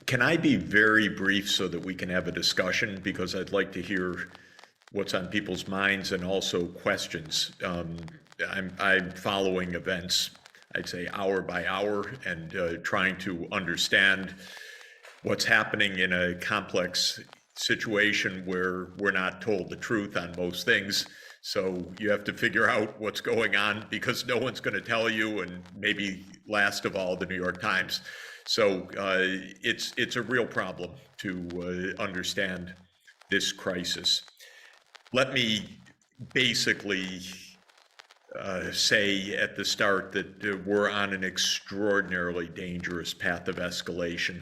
Can I be very brief so that we can have a discussion? Because I'd like to hear what's on people's minds and also questions. I'm following events, I'd say hour by hour, and trying to understand what's happening in a complex situation where we're not told the truth on most things. So you have to figure out what's going on because no one's going to tell you, and maybe last of all, the New York Times. So it's a real problem to understand this crisis. Let me basically say at the start that we're on an extraordinarily dangerous path of escalation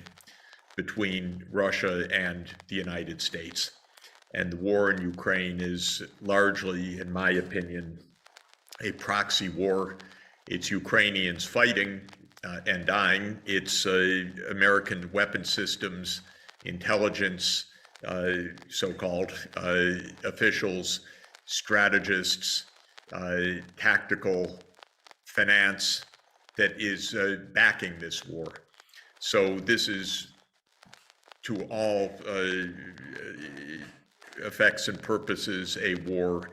between Russia and the United States. And the war in Ukraine is largely, in my opinion, a proxy war. It's Ukrainians fighting and dying. It's American weapon systems, intelligence, so-called officials, strategists, tactical finance that is backing this war. So this is, to all effects and purposes, a war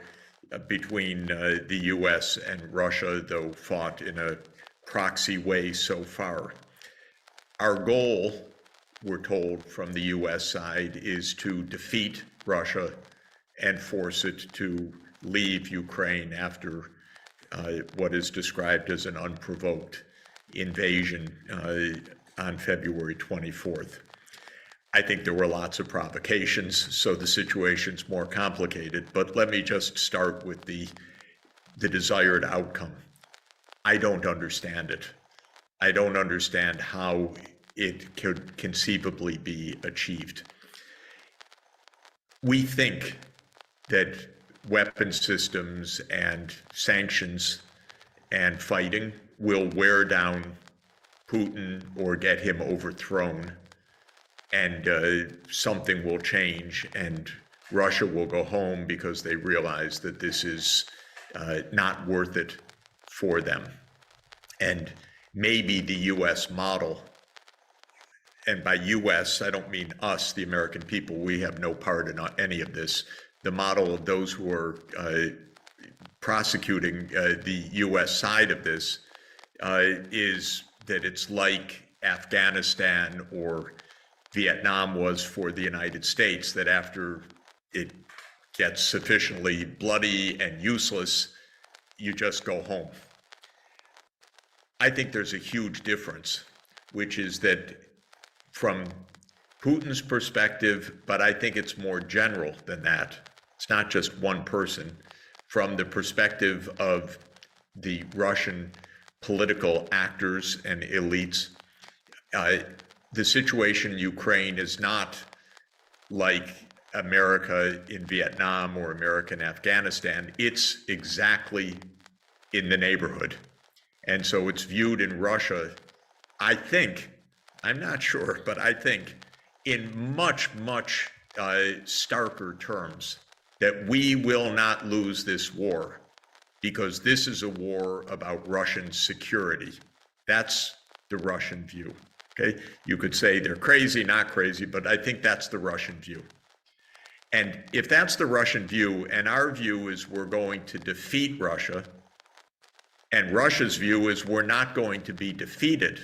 between the US and Russia, though fought in a proxy way so far. Our goal, we're told from the US side, is to defeat Russia and force it to leave Ukraine after what is described as an unprovoked invasion on February 24th. I think there were lots of provocations, so the situation's more complicated, but let me just start with the desired outcome. I don't understand it. I don't understand how it could conceivably be achieved. We think that weapon systems and sanctions and fighting will wear down Putin or get him overthrown, and something will change and Russia will go home because they realize that this is not worth it for them. And maybe the US model, and by US, I don't mean us, the American people, we have no part in any of this. The model of those who are prosecuting the US side of this is that it's like Afghanistan or Vietnam was for the United States, that after it gets sufficiently bloody and useless, you just go home. I think there's a huge difference, which is that from Putin's perspective, but I think it's more general than that. It's not just one person. From the perspective of the Russian political actors and elites, the situation in Ukraine is not like America in Vietnam or America in Afghanistan. It's exactly in the neighborhood. And so it's viewed in Russia, I think, I'm not sure, but I think in much, much starker terms, that we will not lose this war because this is a war about Russian security. That's the Russian view. Okay, you could say they're crazy, not crazy, but I think that's the Russian view. And if that's the Russian view, and our view is we're going to defeat Russia, and Russia's view is we're not going to be defeated,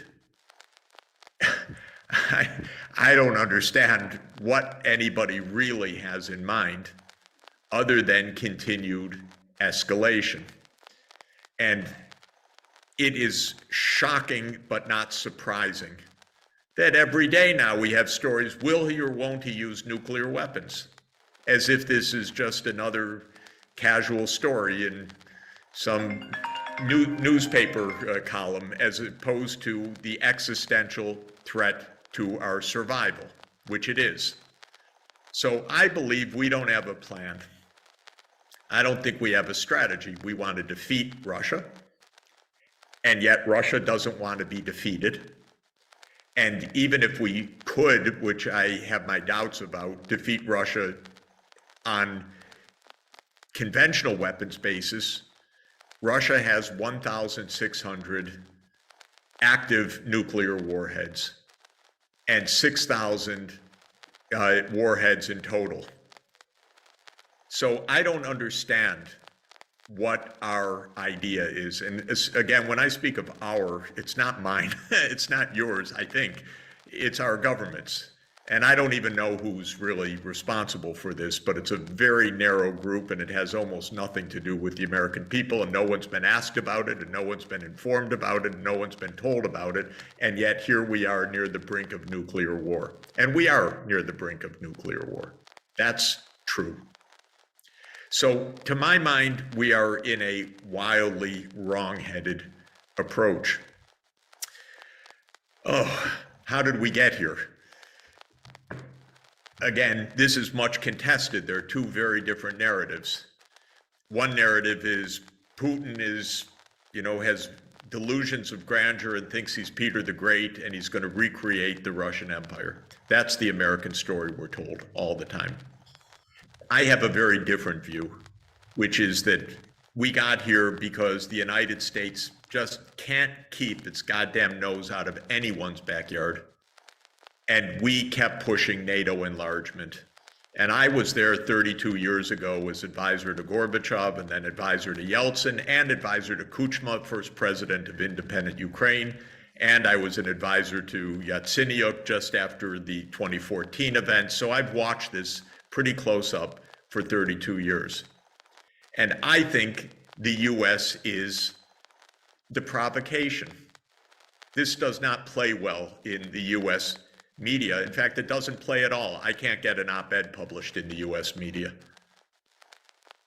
I don't understand what anybody really has in mind other than continued escalation. And it is shocking but not surprising that every day now we have stories, will he or won't he use nuclear weapons? As if this is just another casual story in some newspaper column, as opposed to the existential threat to our survival, which it is. So I believe we don't have a plan. I don't think we have a strategy. We want to defeat Russia, and yet Russia doesn't want to be defeated. And even if we could, which I have my doubts about, defeat Russia on conventional weapons basis, Russia has 1,600 active nuclear warheads. and 6,000 warheads in total. So I don't understand what our idea is. And again, when I speak of our, it's not mine, it's not yours, I think. It's our government's. And I don't even know who's really responsible for this, but it's a very narrow group and it has almost nothing to do with the American people, and no one's been asked about it, and no one's been informed about it, and no one's been told about it. And yet here we are near the brink of nuclear war. And we are near the brink of nuclear war. That's true. So to my mind, we are in a wildly wrong-headed approach. Oh, how did we get here? Again, this is much contested. There are two very different narratives. One narrative is Putin is, has delusions of grandeur and thinks he's Peter the Great and he's going to recreate the Russian Empire. That's the American story we're told all the time. I have a very different view, which is that we got here because the United States just can't keep its goddamn nose out of anyone's backyard. And we kept pushing NATO enlargement. And I was there 32 years ago as advisor to Gorbachev, and then advisor to Yeltsin, and advisor to Kuchma, first president of independent Ukraine. And I was an advisor to Yatsenyuk just after the 2014 event. So I've watched this pretty close up for 32 years. And I think the US is the provocation. This does not play well in the US media. In fact, it doesn't play at all. I can't get an op-ed published in the US media.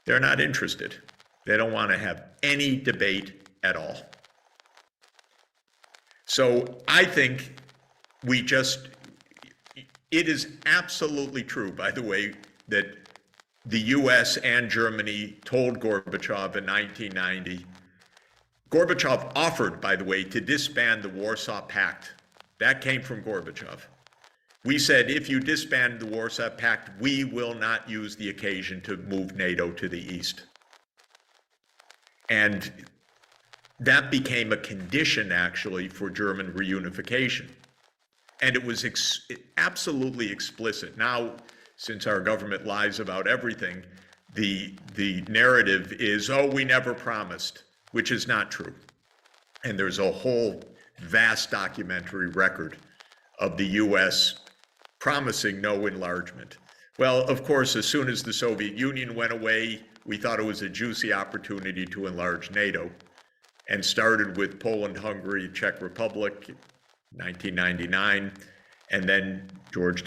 They're not interested. They don't want to have any debate at all. So I think it is absolutely true, by the way, that the US and Germany told Gorbachev in 1990. Gorbachev offered, by the way, to disband the Warsaw Pact. That came from Gorbachev. We said, if you disband the Warsaw Pact, we will not use the occasion to move NATO to the east. And that became a condition, actually, for German reunification. And it was absolutely explicit. Now, since our government lies about everything, the narrative is, oh, we never promised, which is not true. And there's a whole vast documentary record of the US promising no enlargement. Well, of course, as soon as the Soviet Union went away, we thought it was a juicy opportunity to enlarge NATO, and started with Poland, Hungary, Czech Republic, 1999, and then George